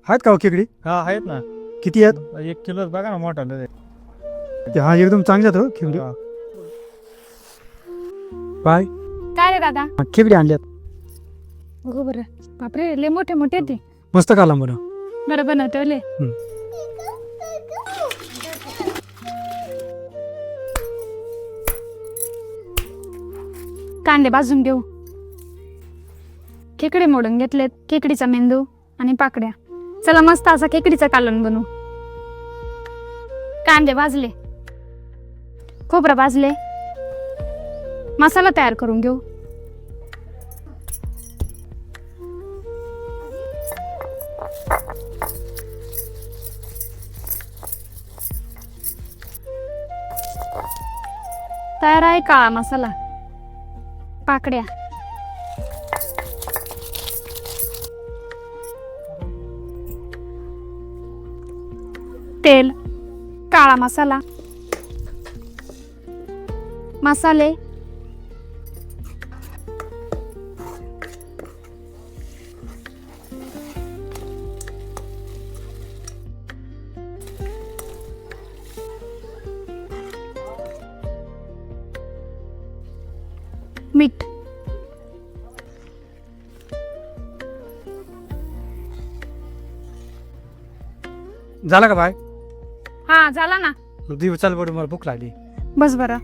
आहेत का हो खेकडी? हा आहेत ना, किती आहेत? 1 किलो बघा ना मोठा लय. ते हा एकदम चांगल्यात हो खेकडी. हा. काय काय रे दादा? खेकडी आणल्यात. हो बरं. बापरे लय मोठे मोठे ते. मस्त काला बरं. बरं बनवतले. कांदे भाजून घेऊ. खेकडे मोडून घेतलेत, खेकडीचा मेंदू आणि पाकड्या. चला मस्त असा खेकडीचा कालवण बनवू. कांदे भाजले, खोबरं भाजले, मसाला तयार करून घेऊ. तयार आहे काळा मसाला, पाकड्या, तेल, काळा मसाला, मसाले, मीठ, झाला का बाय? हा झाला ना. दिव चाल बरं, मला भूक लागली. बस बरं.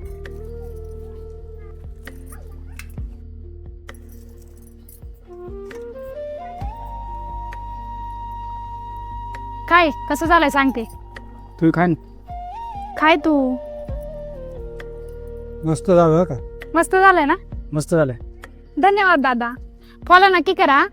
काय कसं झालंय सांगते. तुम्ही खाय ना. काय तू. मस्त झालं का? मस्त झालंय ना. मस्त झालंय. धन्यवाद दादा. फॉलो नक्की करा.